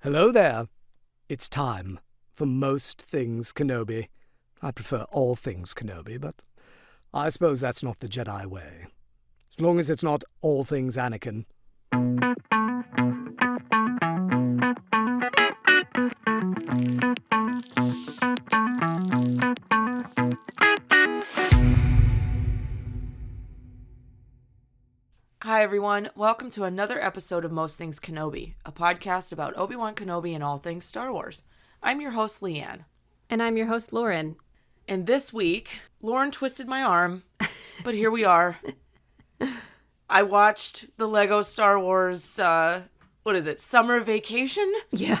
Hello there. It's time for most things Kenobi. I prefer all things Kenobi, but I suppose that's not the Jedi way. As long as it's not all things Anakin. Hi, everyone. Welcome to another episode of Most Things Kenobi, a podcast about Obi-Wan Kenobi and all things Star Wars. I'm your host, Leanne. And I'm your host, Lauren. And this week, Lauren twisted my arm, but here we are. I watched the Lego Star Wars, Summer Vacation? Yeah.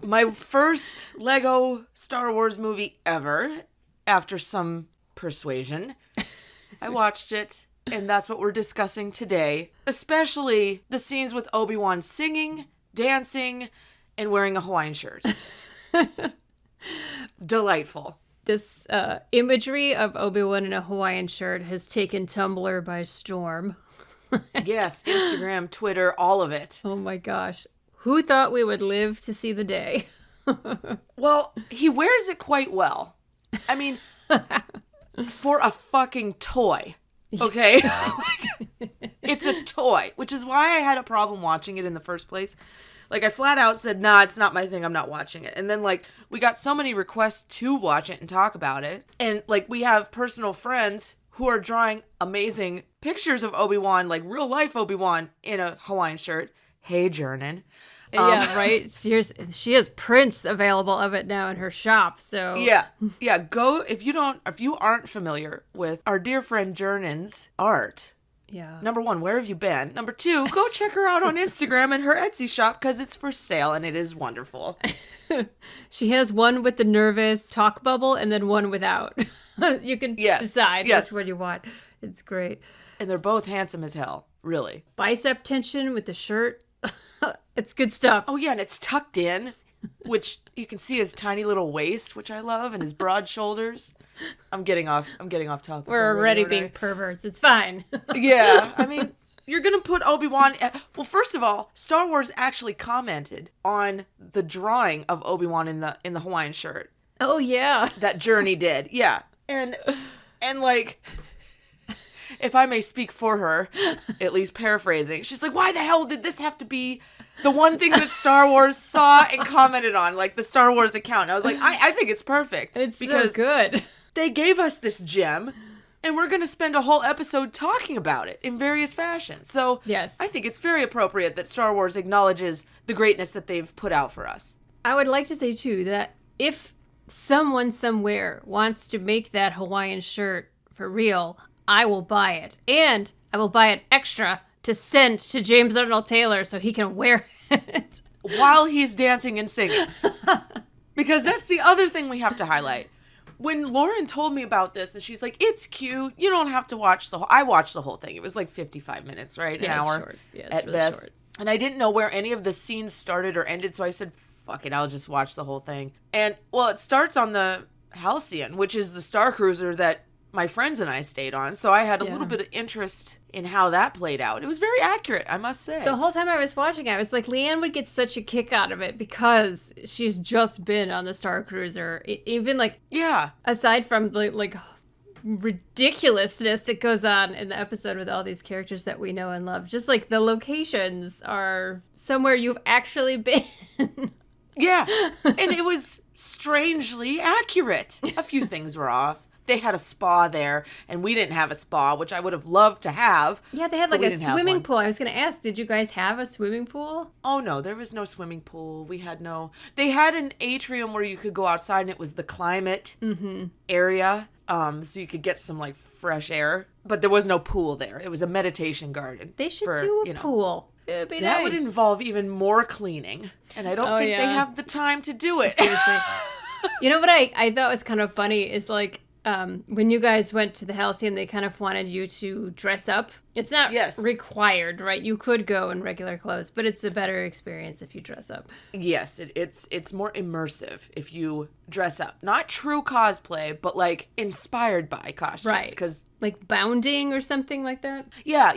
My first Lego Star Wars movie ever, after some persuasion. I watched it. And that's what we're discussing today, especially the scenes with Obi-Wan singing, dancing, and wearing a Hawaiian shirt. Delightful. This imagery of Obi-Wan in a Hawaiian shirt has taken Tumblr by storm. Yes, Instagram, Twitter, all of it. Oh my gosh. Who thought we would live to see the day? Well, he wears it quite well. I mean, for a fucking toy. Okay? It's a toy, which is why I had a problem watching it in the first place. Like, I flat out said, nah, it's not my thing, I'm not watching it. And then, like, we got so many requests to watch it and talk about it. And, like, we have personal friends who are drawing amazing pictures of Obi-Wan, like real-life Obi-Wan in a Hawaiian shirt. Hey, Jernan. Yeah, right? She has prints available of it now in her shop, so... Yeah, go, if you aren't familiar with our dear friend Jernan's art, yeah. Number one, where have you been? Number two, go check her out on Instagram and her Etsy shop, because it's for sale, and it is wonderful. She has one with the nervous talk bubble, and then one without. You can decide which one you want. It's great. And they're both handsome as hell, really. Bicep tension with the shirt. It's good stuff. Oh, yeah, and it's tucked in, which you can see his tiny little waist, which I love, and his broad shoulders. I'm getting off topic. We're already being perverts. It's fine. Yeah, I mean, you're going to put Obi-Wan... Well, first of all, Star Wars actually commented on the drawing of Obi-Wan in the Hawaiian shirt. Oh, yeah. That Journey did, yeah. And like... If I may speak for her, at least paraphrasing, she's like, why the hell did this have to be the one thing that Star Wars saw and commented on, like the Star Wars account? And I was like, I think it's perfect. It's because so good. They gave us this gem, and we're going to spend a whole episode talking about it in various fashions. So yes. I think it's very appropriate that Star Wars acknowledges the greatness that they've put out for us. I would like to say, too, that if someone somewhere wants to make that Hawaiian shirt for real, I will buy it. And I will buy it extra to send to James Arnold Taylor so he can wear it. While he's dancing and singing. Because that's the other thing we have to highlight. When Lauren told me about this, and she's like, it's cute. You don't have to watch the whole... I watched the whole thing. It was like 55 minutes, right? An hour short. Yeah, it's at really best. short. And I didn't know where any of the scenes started or ended, so I said, fuck it, I'll just watch the whole thing. And, well, it starts on the Halcyon, which is the Star Cruiser that my friends and I stayed on, so I had a little bit of interest in how that played out. It was very accurate, I must say. The whole time I was watching it, I was like, Leanne would get such a kick out of it because she's just been on the Star Cruiser. Even, like, aside from, like ridiculousness that goes on in the episode with all these characters that we know and love, just, like, the locations are somewhere you've actually been. Yeah, and it was strangely accurate. A few things were off. They had a spa there, and we didn't have a spa, which I would have loved to have. Yeah, they had like a swimming pool. I was going to ask, did you guys have a swimming pool? Oh, no, there was no swimming pool. They had an atrium where you could go outside, and it was the climate area, so you could get some, like, fresh air. But there was no pool there. It was a meditation garden. They should do a pool. It would be that nice. would involve even more cleaning, and I don't think they have the time to do it. Seriously. You know what I thought was kind of funny is, like, when you guys went to the Halcyon, they kind of wanted you to dress up. It's not required, right? You could go in regular clothes, but it's a better experience if you dress up. Yes, it's more immersive if you dress up. Not true cosplay, but like inspired by costumes. Right. Because like bounding or something like that? Yeah.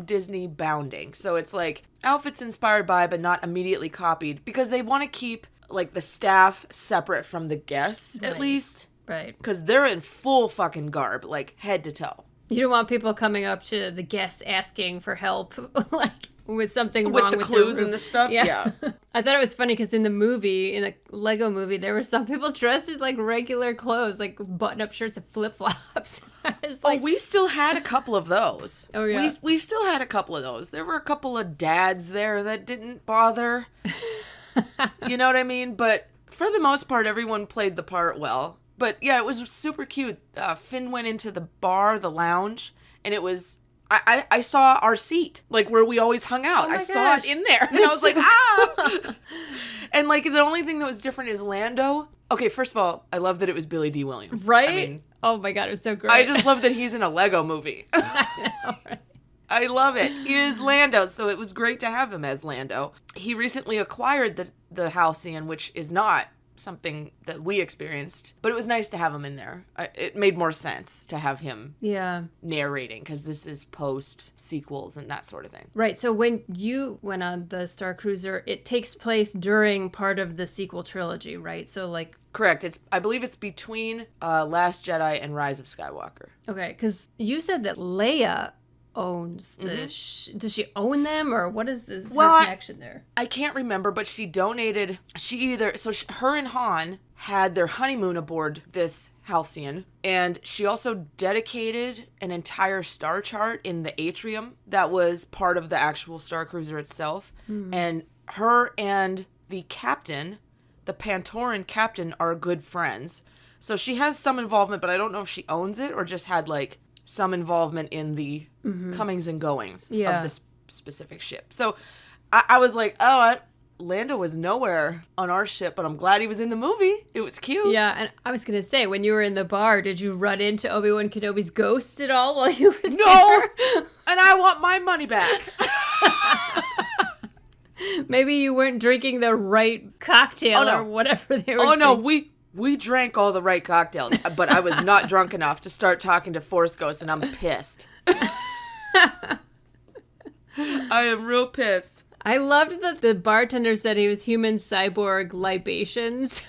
Disney bounding. So it's like outfits inspired by, but not immediately copied, because they want to keep like the staff separate from the guests, at least. Right. Because they're in full fucking garb, like head to toe. You don't want people coming up to the guests asking for help, like with something with wrong the with clues and the stuff. Yeah. I thought it was funny because in the Lego movie, there were some people dressed in like regular clothes, like button-up shirts and flip-flops. Like, we still had a couple of those. Oh yeah, we still had a couple of those. There were a couple of dads there that didn't bother. You know what I mean? But for the most part, everyone played the part well. But yeah, it was super cute. Finn went into the bar, the lounge, and it was... I saw our seat, like where we always hung out. I saw it in there. And I was like, ah! And like the only thing that was different is Lando. Okay, first of all, I love that it was Billy D. Williams. Right? I mean, oh my God, it was so great. I just love that he's in a Lego movie. I know, right? I love it. He is Lando, so it was great to have him as Lando. He recently acquired the Halcyon, which is not something that we experienced, but it was nice to have him in there. It made more sense to have him narrating, because this is post sequels and that sort of thing. Right. So when you went on the Star Cruiser, it takes place during part of the sequel trilogy, right? So like... Correct. I believe it's between Last Jedi and Rise of Skywalker. Okay, because you said that Leia owns the does she own them, or what is this her connection there? I can't remember, but she donated. Her and Han had their honeymoon aboard this Halcyon, and she also dedicated an entire star chart in the atrium that was part of the actual Star Cruiser itself. And her and the captain, the Pantoran captain, are good friends. So she has some involvement, but I don't know if she owns it or just had like some involvement in the comings and goings of this specific ship. So I was like, Lando was nowhere on our ship, but I'm glad he was in the movie. It was cute. Yeah, and I was going to say, when you were in the bar, did you run into Obi-Wan Kenobi's ghost at all while you were there? No! And I want my money back. Maybe you weren't drinking the right cocktail or whatever they were saying. No, we drank all the right cocktails, but I was not drunk enough to start talking to Force Ghosts, and I'm pissed. I am real pissed. I loved that the bartender said he was human cyborg libations.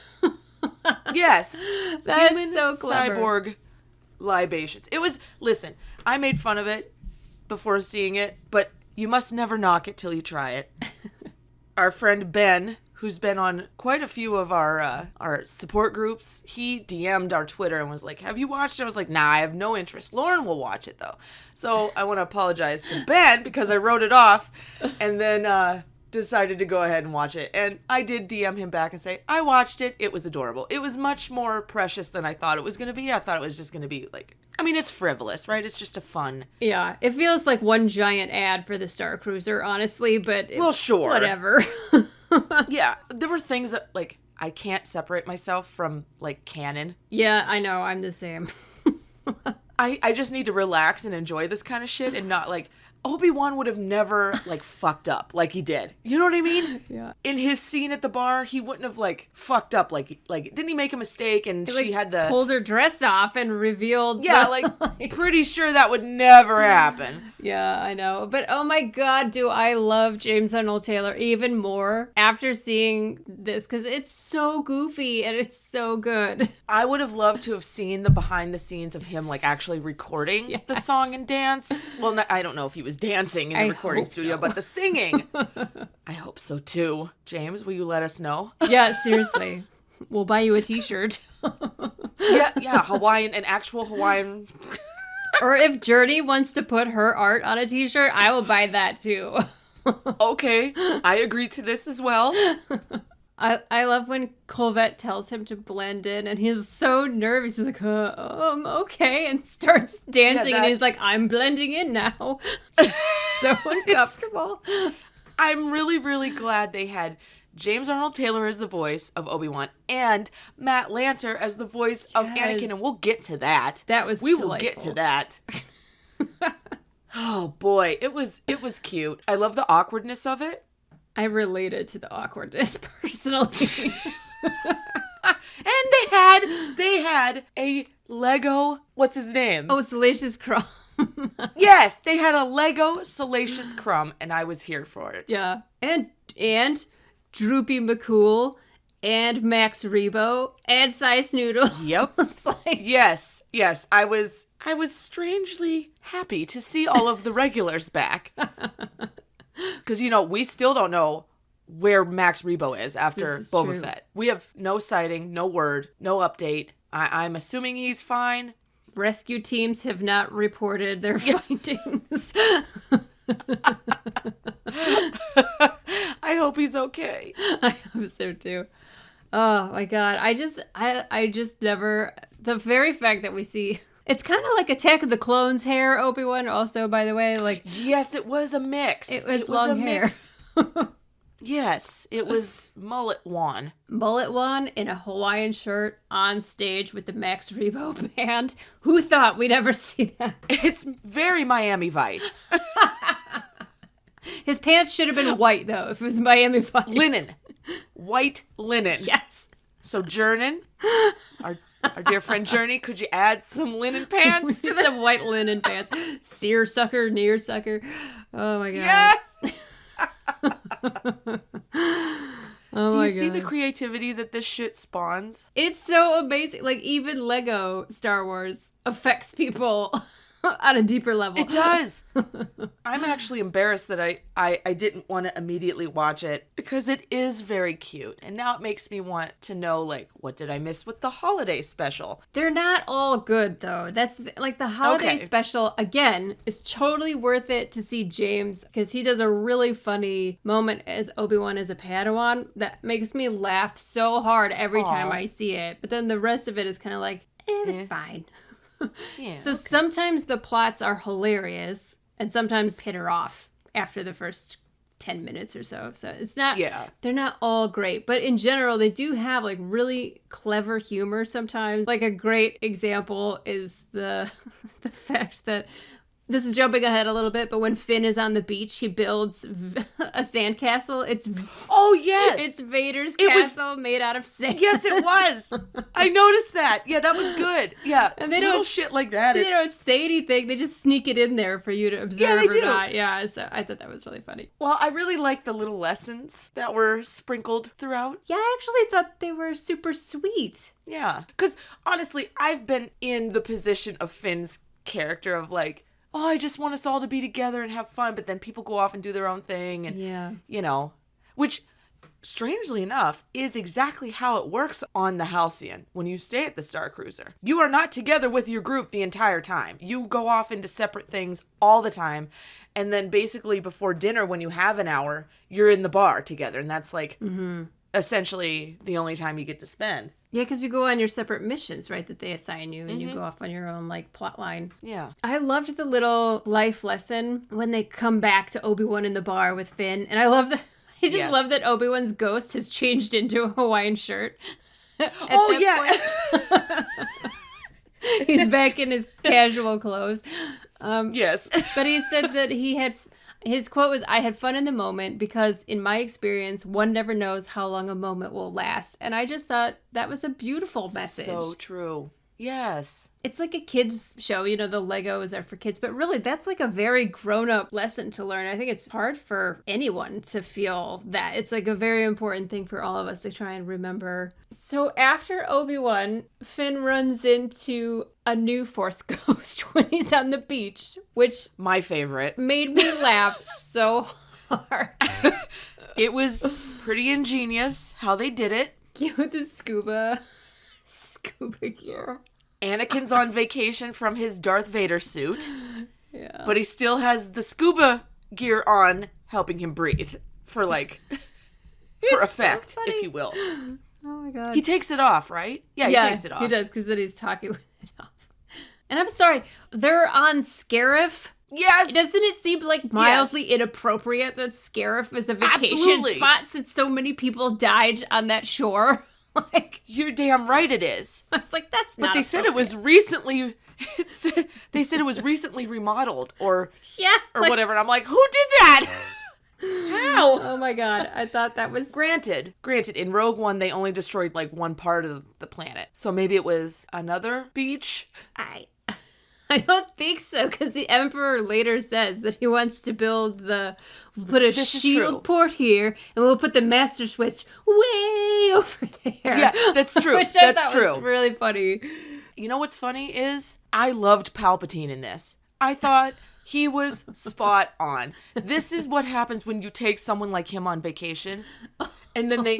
Yes. That's human so clever. Cyborg libations. It was, listen, I made fun of it before seeing it, but you must never knock it till you try it. Our friend Ben, who's been on quite a few of our support groups, he DM'd our Twitter and was like, have you watched it? I was like, nah, I have no interest. Lauren will watch it, though. So I want to apologize to Ben because I wrote it off and then decided to go ahead and watch it. And I did DM him back and say, I watched it. It was adorable. It was much more precious than I thought it was going to be. I thought it was just going to be like, I mean, it's frivolous, right? It's just a fun. Yeah, it feels like one giant ad for the Star Cruiser, honestly, but well, sure. Whatever. Yeah, there were things that, like, I can't separate myself from, like, canon. Yeah, I know. I'm the same. I just need to relax and enjoy this kind of shit and not, like, Obi-Wan would have never, like, fucked up like he did. You know what I mean? Yeah. In his scene at the bar, he wouldn't have, like, fucked up. Like didn't he make a mistake and she had the... pulled her dress off and revealed... Yeah, pretty sure that would never happen. Yeah, I know. But, oh my God, do I love James Arnold Taylor even more after seeing this, because it's so goofy and it's so good. I would have loved to have seen the behind the scenes of him, like, actually recording the song and dance. Well, I don't know if he was dancing in the recording studio, but the singing. I hope so too. James, will you let us know? Yeah, seriously. We'll buy you a t-shirt. Yeah, Hawaiian, an actual Hawaiian. Or if Journey wants to put her art on a t-shirt, I will buy that too. Okay, I agree to this as well. I love when Colvette tells him to blend in, and he's so nervous. He's like, okay, and starts dancing, and he's like, I'm blending in now. So uncomfortable. I'm really, really glad they had James Arnold Taylor as the voice of Obi-Wan and Matt Lanter as the voice of Anakin, and we'll get to that. That was delightful. Will get to that. Oh boy, it was cute. I love the awkwardness of it. I related to the awkwardness personally. And they had a Lego, what's his name? Oh, Salacious Crumb. Yes, they had a Lego Salacious Crumb, and I was here for it. Yeah. And Droopy McCool and Max Rebo and Size Noodle. Yep. Yes. I was strangely happy to see all of the regulars back. Because, we still don't know where Max Rebo is after Boba Fett. We have no sighting, no word, no update. I'm assuming he's fine. Rescue teams have not reported their findings. I hope he's okay. I hope so too. Oh my god. I just never, the very fact that we see, it's kind of like Attack of the Clones hair, Obi-Wan also, by the way. Like, yes, it was a mix. It was long hair. Yes, it was Mullet-Wan. Mullet-Wan in a Hawaiian shirt on stage with the Max Rebo band. Who thought we'd ever see that? It's very Miami Vice. His pants should have been white, though, if it was Miami Vice. Linen. White linen. Yes. So, Jernin, our dear friend Journey, could you add some linen pants to some white linen pants? Seersucker, nearsucker. Oh, my God. Yes! Do you see the creativity that this shit spawns? It's so amazing. Like, even Lego Star Wars affects people on a deeper level. It does. I'm actually embarrassed that I didn't want to immediately watch it because it is very cute. And now it makes me want to know, like, what did I miss with the holiday special? They're not all good, though. That's the holiday special, again, is totally worth it to see James, because he does a really funny moment as Obi-Wan as a Padawan that makes me laugh so hard every time I see it. But then the rest of it is kind of like, it was fine. Yeah, so sometimes the plots are hilarious and sometimes hit her off after the first 10 minutes or so. So it's not, they're not all great, but in general, they do have like really clever humor sometimes. Like a great example is the fact that, this is jumping ahead a little bit, but when Finn is on the beach, he builds a sandcastle. It's Vader's castle made out of sand. Yes, it was. I noticed that. Yeah, that was good. Yeah, and they little shit like that. They don't say anything. They just sneak it in there for you to observe or not. Yeah, so I thought that was really funny. Well, I really liked the little lessons that were sprinkled throughout. Yeah, I actually thought they were super sweet. Yeah, because honestly, I've been in the position of Finn's character of like, oh, I just want us all to be together and have fun, but then people go off and do their own thing, and which, strangely enough, is exactly how it works on the Halcyon when you stay at the Star Cruiser. You are not together with your group the entire time. You go off into separate things all the time, and then basically before dinner, when you have an hour, you're in the bar together, and that's like essentially the only time you get to spend. Yeah, because you go on your separate missions, right, that they assign you, and you go off on your own, like, plot line. Yeah. I loved the little life lesson when they come back to Obi-Wan in the bar with Finn, and I love that. I just love that Obi-Wan's ghost has changed into a Hawaiian shirt. Oh, yeah. He's back in his casual clothes. Yes. But he said that his quote was, "I had fun in the moment because in my experience, one never knows how long a moment will last." And I just thought that was a beautiful message. So true. Yes. It's like a kid's show, the Legos are for kids, but really that's like a very grown-up lesson to learn. I think it's hard for anyone to feel that. It's like a very important thing for all of us to try and remember. So after Obi-Wan, Finn runs into a new Force ghost when he's on the beach, which my favorite made me laugh so hard. It was pretty ingenious how they did it. With the scuba gear. Anakin's on vacation from his Darth Vader suit. Yeah. But he still has the scuba gear on, helping him breathe for for effect, so if you will. Oh my god. He takes it off, right? Yeah, he takes it off. He does, because then he's talking with it off. And I'm sorry, they're on Scarif, Yes. Doesn't it seem like mildly inappropriate that Scarif is a vacation Absolutely. spot since so many people died on that shore? Like, you're damn right it is. I was like, that's not. But they said it was recently. They said it was recently remodeled or whatever, and I'm like, who did that? How? Oh my god, I thought that was... Granted, in Rogue One, they only destroyed like one part of the planet. So maybe it was another beach? I don't think so, because the Emperor later says that he wants to put a shield port here, and we'll put the Master Switch way over there. Yeah, that's true. Which I thought was really funny. You know what's funny is I loved Palpatine in this. I thought he was spot on. This is what happens when you take someone like him on vacation, and then they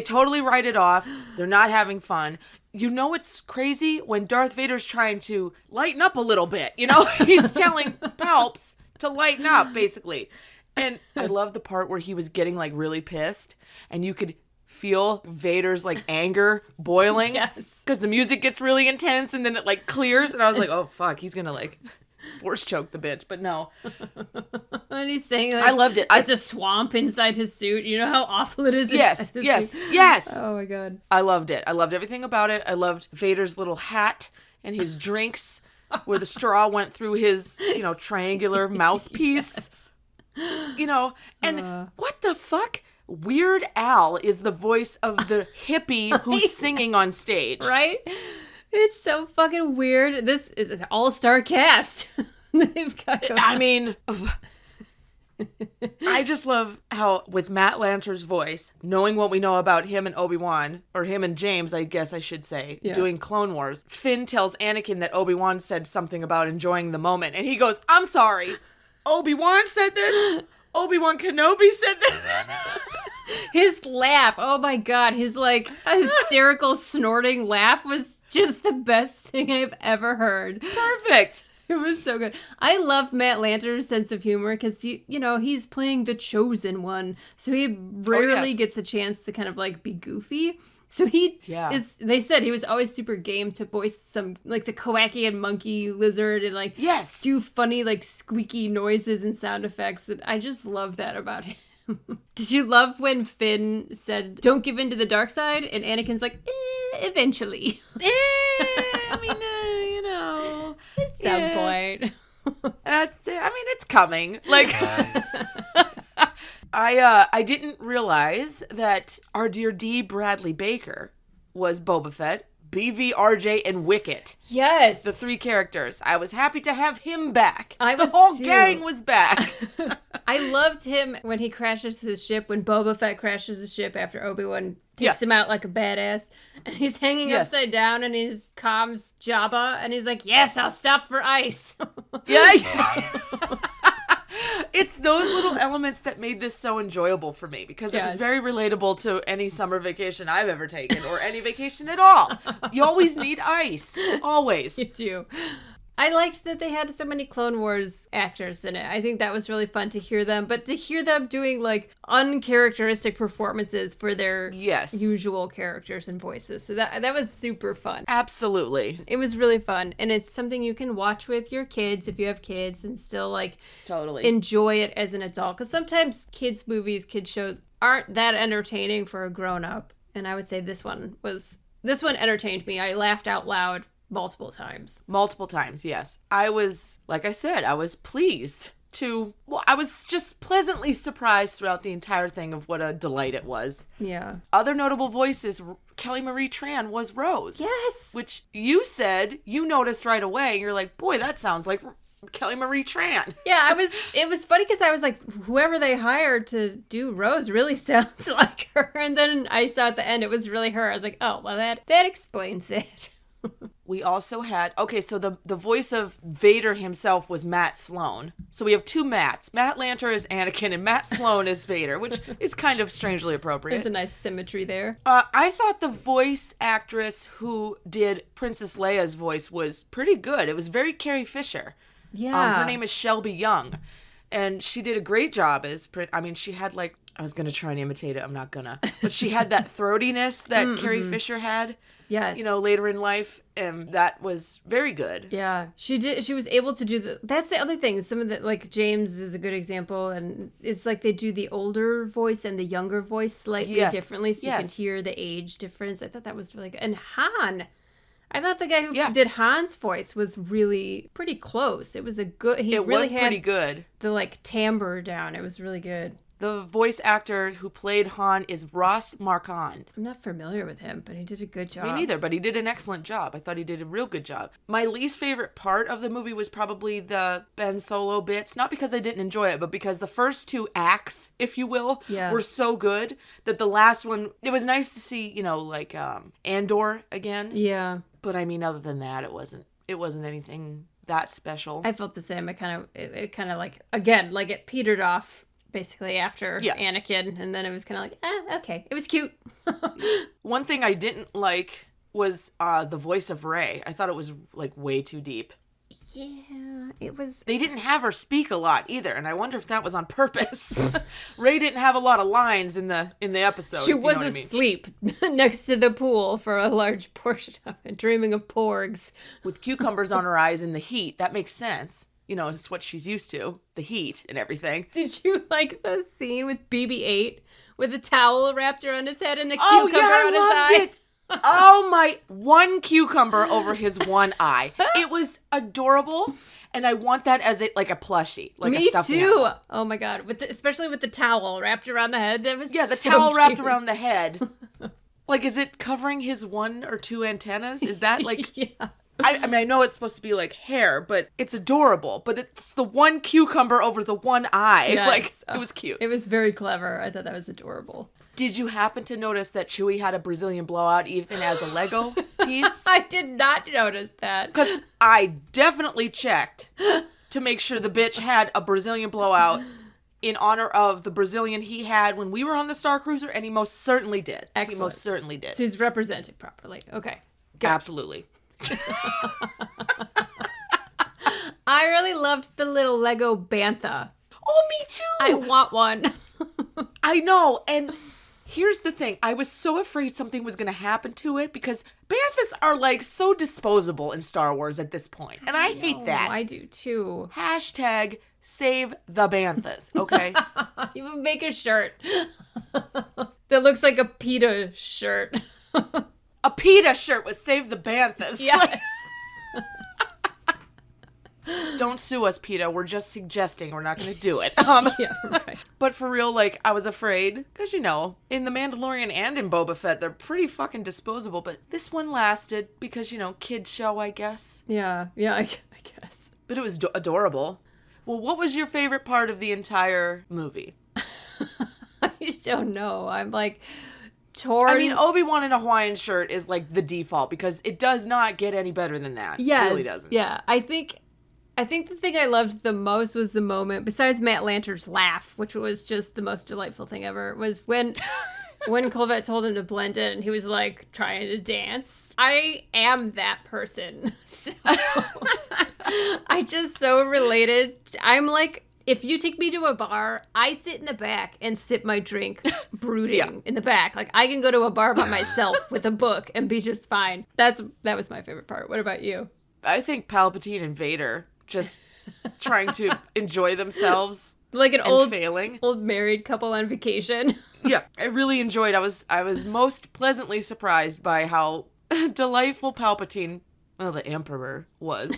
totally write it off. They're not having fun. You know what's crazy? When Darth Vader's trying to lighten up a little bit, you know? He's telling Palps to lighten up, basically. And I love the part where he was getting, like, really pissed, and you could feel Vader's, like, anger boiling. Yes. Because the music gets really intense, and then it, like, clears, and I was like, oh, fuck, he's gonna, like... force choke the bitch, but no. And he's saying, like, I loved it. It's a swamp inside his suit. You know how awful it is? Yes. Oh my god. I loved it. I loved everything about it. I loved Vader's little hat and his drinks where the straw went through his, triangular mouthpiece. Yes. And what the fuck? Weird Al is the voice of the hippie who's singing on stage. Right? It's so fucking weird. This is an all-star cast. They've got. I mean, I just love how with Matt Lanter's voice, knowing what we know about him and Obi-Wan, or him and James, I guess I should say, doing Clone Wars, Finn tells Anakin that Obi-Wan said something about enjoying the moment, and he goes, I'm sorry, Obi-Wan said this? Obi-Wan Kenobi said this? His laugh, oh my god, his like hysterical snorting laugh was just the best thing I've ever heard. Perfect. It was so good. I love Matt Lanter's sense of humor because, he's playing the chosen one. So he rarely gets a chance to kind of like be goofy. So they said he was always super game to voice some like the Kowakian monkey lizard and like do funny like squeaky noises and sound effects. And I just love that about him. Did you love when Finn said, don't give in to the dark side? And Anakin's like, eventually. At some point. It's coming. Like, I didn't realize that our dear D. Bradley Baker was Boba Fett, BV, RJ, and Wicket. Yes. The three characters. I was happy to have him back. The whole gang was back. I loved him when he crashes his ship, when Boba Fett crashes his ship after Obi-Wan takes him out like a badass. And he's hanging upside down and his comms Jabba, and he's like, yes, I'll stop for ice. Yeah. It's those little elements that made this so enjoyable for me because it was very relatable to any summer vacation I've ever taken or any vacation at all. You always need ice. Always. You do. I liked that they had so many Clone Wars actors in it. I think that was really fun to hear them, but to hear them doing like uncharacteristic performances for their usual characters and voices. So that was super fun. Absolutely. It was really fun. And it's something you can watch with your kids if you have kids and still like enjoy it as an adult. Because sometimes kids movies, kids shows aren't that entertaining for a grown up. And I would say this one entertained me. I laughed out loud multiple times, yes. I was, like I said, I was pleased I was just pleasantly surprised throughout the entire thing of what a delight it was. Yeah. Other notable voices, Kelly Marie Tran was Rose. Yes. Which you said you noticed right away. You're like, boy, that sounds like Kelly Marie Tran. Yeah, it was funny because I was like, whoever they hired to do Rose really sounds like her. And then I saw at the end it was really her. I was like, oh, well, that explains it. We also had, so the voice of Vader himself was Matt Sloan. So we have two Matts. Matt Lanter is Anakin and Matt Sloan is Vader, which is kind of strangely appropriate. There's a nice symmetry there. I thought the voice actress who did Princess Leia's voice was pretty good. It was very Carrie Fisher. Yeah. Her name is Shelby Young. And she did a great job she had like I was going to try and imitate it. I'm not gonna. But she had that throatiness that Carrie Fisher had. Yes. Later in life, and that was very good. Yeah, she did. She was able to do that's the other thing. Some of the, like, James is a good example, and it's like they do the older voice and the younger voice slightly differently, so you can hear the age difference. I thought that was really good. And Han, I thought the guy who did Han's voice was really pretty close. It was a good. It really was pretty good. The, like, timbre down. It was really good. The voice actor who played Han is Ross Marquand. I'm not familiar with him, but he did a good job. Me neither, but he did an excellent job. I thought he did a real good job. My least favorite part of the movie was probably the Ben Solo bits. Not because I didn't enjoy it, but because the first 2 acts, if you will, were so good that the last one, it was nice to see, like Andor again. Yeah. But I mean, other than that, it wasn't anything that special. I felt the same. It kind of like, again, like it petered off basically after Anakin, and then it was kind of like, okay. It was cute. One thing I didn't like was the voice of Rey. I thought it was, like, way too deep. Yeah, it was. They didn't have her speak a lot either, and I wonder if that was on purpose. Rey didn't have a lot of lines in the episode. She was asleep next to the pool for a large portion of it, dreaming of porgs. With cucumbers on her eyes in the heat, that makes sense. It's what she's used to, the heat and everything. Did you like the scene with BB-8 with a towel wrapped around his head and a cucumber on his eye? It. Oh my, one cucumber over his one eye. It was adorable, and I want that as a plushie, like a stuffed too. animal. Oh my god, especially with the towel wrapped around the head. That was the so towel cute. wrapped around the head. Like, is it covering his 1 or 2 antennas? Is that like? Yeah. I mean, I know it's supposed to be like hair, but it's adorable. But it's the one cucumber over the one eye. Yes. Like, it was cute. It was very clever. I thought that was adorable. Did you happen to notice that Chewie had a Brazilian blowout even as a Lego piece? I did not notice that. Because I definitely checked to make sure the bitch had a Brazilian blowout in honor of the Brazilian he had when we were on the Star Cruiser, and he most certainly did. Excellent. He most certainly did. So he's represented properly. Okay. Good. Absolutely. I really loved the little Lego Bantha. Oh, me too. I want one. I know. And here's the thing. I was so afraid something was going to happen to it because Banthas are like so disposable in Star Wars at this point. And I hate that. I do too. Hashtag save the Banthas. Okay. You would make a shirt that looks like a PETA shirt. A PETA shirt with Save the Banthas. Yes. Don't sue us, PETA. We're just suggesting. We're not going to do it. Yeah, right. But for real, like, I was afraid. Because, in The Mandalorian and in Boba Fett, they're pretty fucking disposable. But this one lasted because, kids show, I guess. Yeah, I guess. But it was adorable. Well, what was your favorite part of the entire movie? I don't know. I'm like... torn. I mean, Obi-Wan in a Hawaiian shirt is like the default because it does not get any better than that. Yes, it really doesn't. Yeah, I think the thing I loved the most was the moment, besides Matt Lanter's laugh, which was just the most delightful thing ever, was when Colvette told him to blend in and he was like trying to dance. I am that person. So I just so related. I'm like, if you take me to a bar, I sit in the back and sip my drink brooding in the back. Like, I can go to a bar by myself with a book and be just fine. That was my favorite part. What about you? I think Palpatine and Vader just trying to enjoy themselves. Like an old married couple on vacation. Yeah, I really enjoyed. I was most pleasantly surprised by how delightful Palpatine, well, the Emperor, was.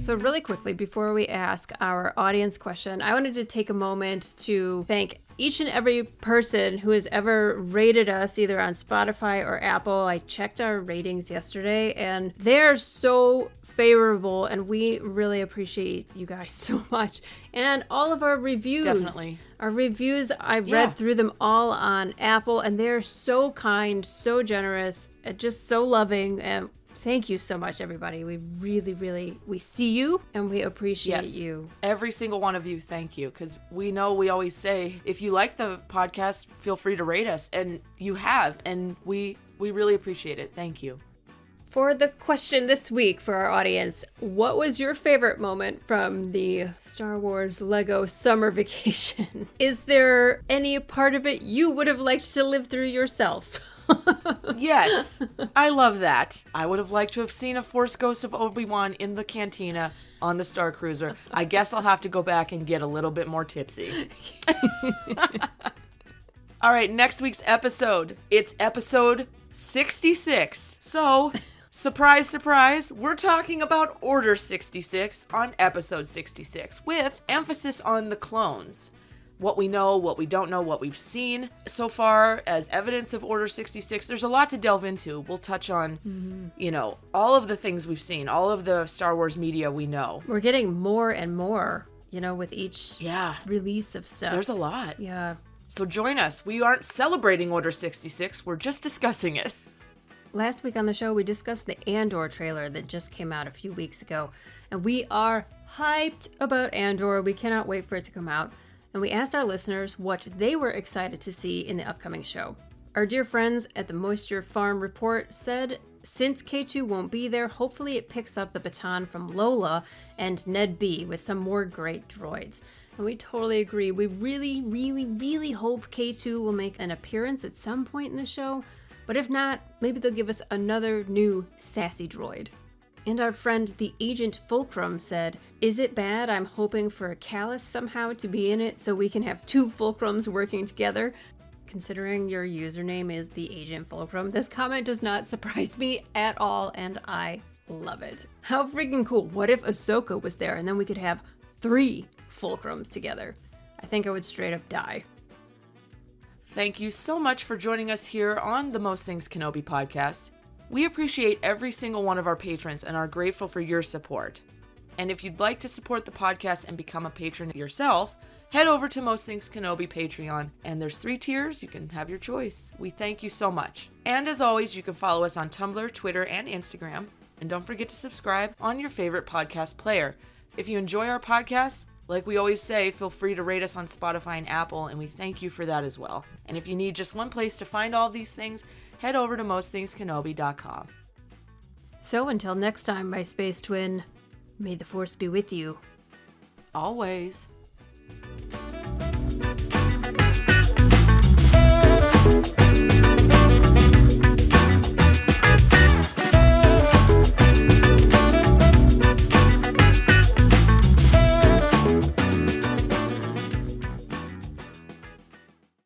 So really quickly, before we ask our audience question, I wanted to take a moment to thank each and every person who has ever rated us either on Spotify or Apple. I checked our ratings yesterday and they're so favorable and we really appreciate you guys so much. And all of our reviews. Definitely. Our reviews, I read through them all on Apple and they're so kind, so generous, and just so loving. And thank you so much, everybody. We really, we see you and we appreciate you. Every single one of you, thank you. Because we know we always say, if you like the podcast, feel free to rate us. And you have. And we really appreciate it. Thank you. For the question this week for our audience, what was your favorite moment from the Star Wars Lego summer vacation? Is there any part of it you would have liked to live through yourself? Yes, I love that. I would have liked to have seen a Force Ghost of Obi-Wan in the cantina on the Star Cruiser. I guess I'll have to go back and get a little bit more tipsy. All right, next week's episode. It's episode 66. So, surprise, surprise, we're talking about Order 66 on episode 66, with emphasis on the clones. What we know, what we don't know, what we've seen so far as evidence of Order 66. There's a lot to delve into. We'll touch on, all of the things we've seen, all of the Star Wars media we know. We're getting more and more, with each release of stuff. There's a lot. Yeah. So join us. We aren't celebrating Order 66. We're just discussing it. Last week on the show, we discussed the Andor trailer that just came out a few weeks ago. And we are hyped about Andor. We cannot wait for it to come out. And we asked our listeners what they were excited to see in the upcoming show. Our dear friends at the Moisture Farm Report said, since K2 won't be there, hopefully it picks up the baton from Lola and Ned B with some more great droids. And we totally agree. We really, really, really hope K2 will make an appearance at some point in the show. But if not, maybe they'll give us another new sassy droid. And our friend, the Agent Fulcrum, said, is it bad I'm hoping for a Callus somehow to be in it so we can have two Fulcrums working together? Considering your username is the Agent Fulcrum, this comment does not surprise me at all, and I love it. How freaking cool. What if Ahsoka was there and then we could have 3 Fulcrums together? I think I would straight up die. Thank you so much for joining us here on the Most Things Kenobi podcast. We appreciate every single one of our patrons and are grateful for your support. And if you'd like to support the podcast and become a patron yourself, head over to Most Things Kenobi Patreon, and there's 3 tiers. You can have your choice. We thank you so much. And as always, you can follow us on Tumblr, Twitter, and Instagram. And don't forget to subscribe on your favorite podcast player. If you enjoy our podcast, like we always say, feel free to rate us on Spotify and Apple, and we thank you for that as well. And if you need just one place to find all of these things, head over to mostthingskenobi.com. So until next time, my space twin, may the Force be with you. Always.